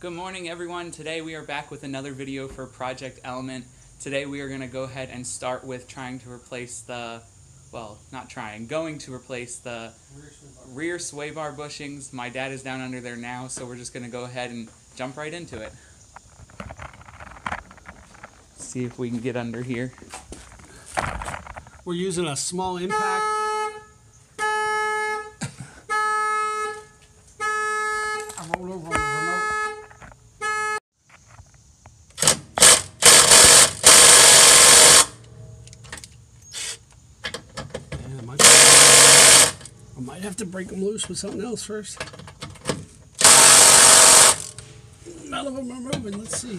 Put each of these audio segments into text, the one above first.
Good morning everyone. Today we are back with another video for Project Element. Today we are going to go ahead and start with trying to replace the, well, not trying, going to replace the rear sway bar bushings. My dad is down under there now, so we're just going to go ahead and jump right into it. See if we can get under here. We're using a small impact. I rolled over on the remote. I might have to break them loose with something else first. None of them are moving. Let's see.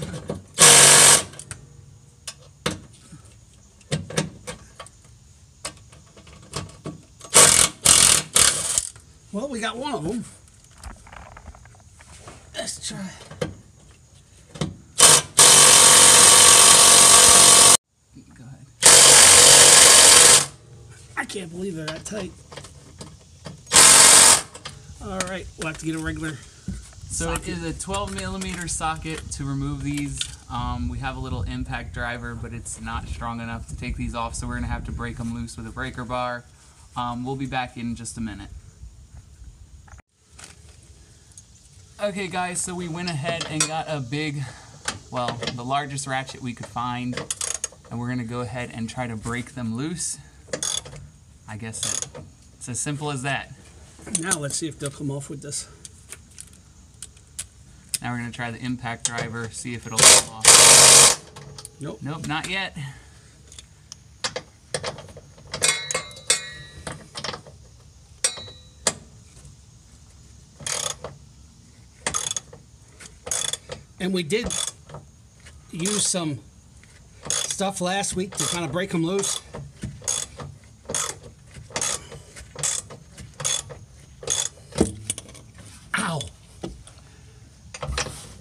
Well, we got one of them. Let's try. Go ahead. I can't believe they're that tight. All right, we'll have to get a regular socket. It is a 12mm socket to remove these. We have a little impact driver, but it's not strong enough to take these off, so we're going to have to break them loose with a breaker bar. We'll be back in just a minute. Okay guys, so we went ahead and got a big, well, the largest ratchet we could find, and we're going to go ahead and try to break them loose. I guess it's as simple as that. Now let's see if they'll come off with this. Now we're going to try the impact driver, see if it'll come off. Nope. Nope, not yet. And we did use some stuff last week to kind of break them loose. Ow!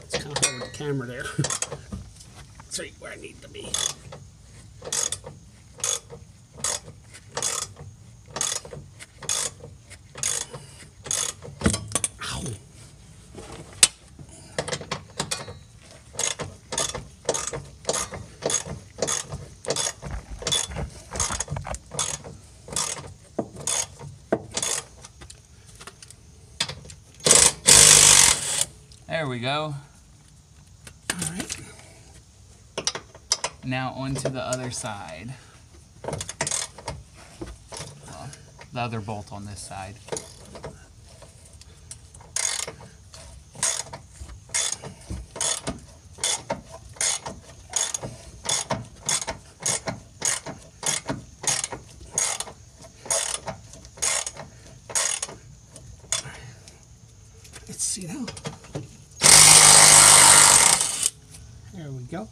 It's kind of hard with the camera there. Let's see where I need to be. Ow! There we go. All right. Now onto the other side. Well, the other bolt on this side. Let's see now. There we go.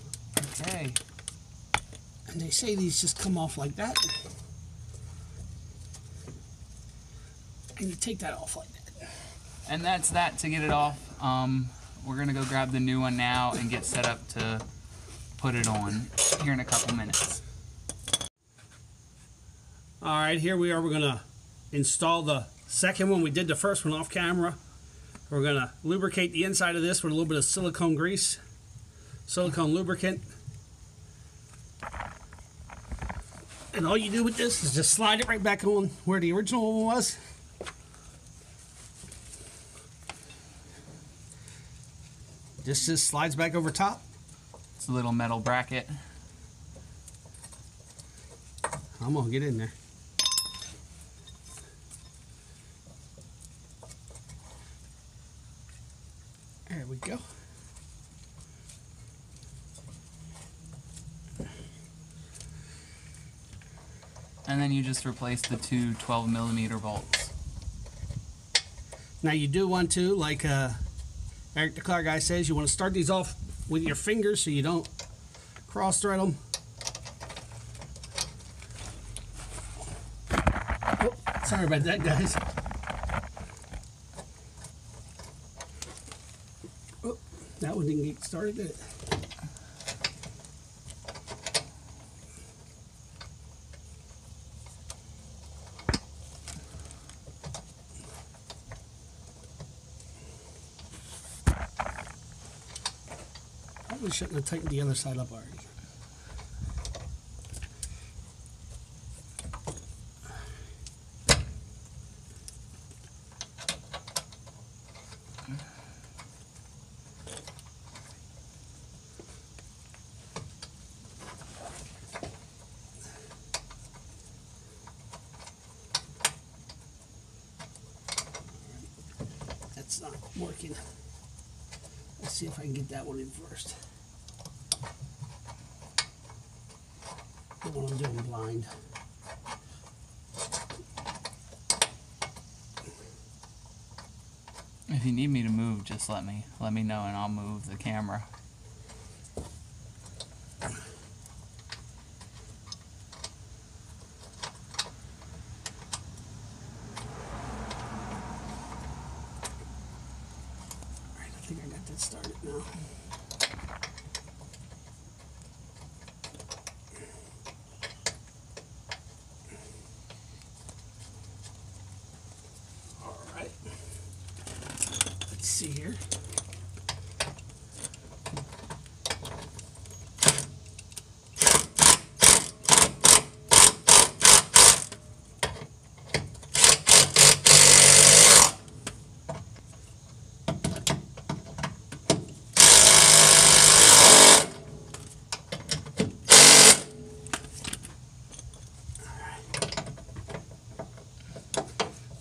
Okay. And they say these just come off like that. And you take that off like that. And that's that to get it off. We're gonna go grab the new one now and get set up to put it on here in a couple minutes. All right, here we are. We're gonna install the second one. We did the first one off camera. We're gonna lubricate the inside of this with a little bit of silicone grease, silicone lubricant. And all you do with this is just slide it right back on where the original one was. This just slides back over top. It's a little metal bracket. I'm gonna get in there. There we go. And then you just replace the two 12mm bolts. Now you do want to, like Eric the car guy says, you want to start these off with your fingers so you don't cross thread them. Oh, sorry about that, guys. Oh, that one didn't get started, did it? probably shouldn't have tightened the other side up already. That's not working. Let's see if I can get that one in first. The one I'm doing blind. If you need me to move, just let me know and I'll move the camera. I think I got that started now. All right. Let's see here.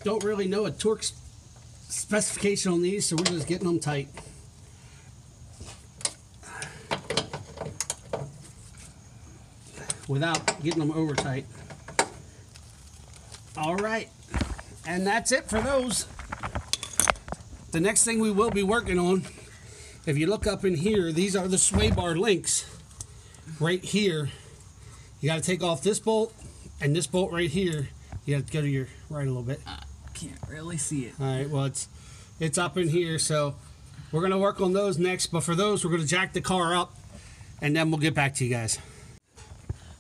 Don't really know a torque specification on these, so we're just getting them tight. Without getting them over tight. All right, and that's it for those. The next thing we will be working on, if you look up in here, these are the sway bar links right here. You got to take off this bolt and this bolt right here. You have to go to your right a little bit. Can't really see it. All right, well, it's up in here, so we're going to work on those next. But for those, we're going to jack the car up, and then we'll get back to you guys.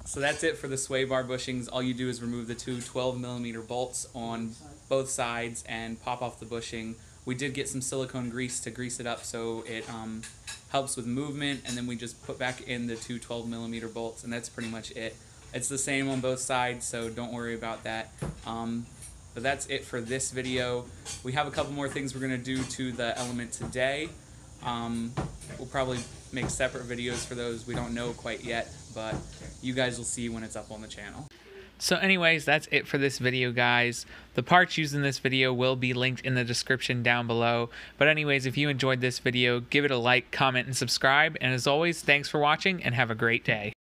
So that's it for the sway bar bushings. All you do is remove the two 12mm bolts on both sides and pop off the bushing. We did get some silicone grease to grease it up so it helps with movement, and then we just put back in the two 12mm bolts, and that's pretty much it. It's the same on both sides, so don't worry about that. But that's it for this video. We have a couple more things we're going to do to the element today. We'll probably make separate videos for those. We don't know quite yet, but you guys will see when it's up on the channel. So anyways, that's it for this video, guys. The parts used in this video will be linked in the description down below. But anyways, if you enjoyed this video, give it a like, comment, and subscribe. And as always, thanks for watching and have a great day.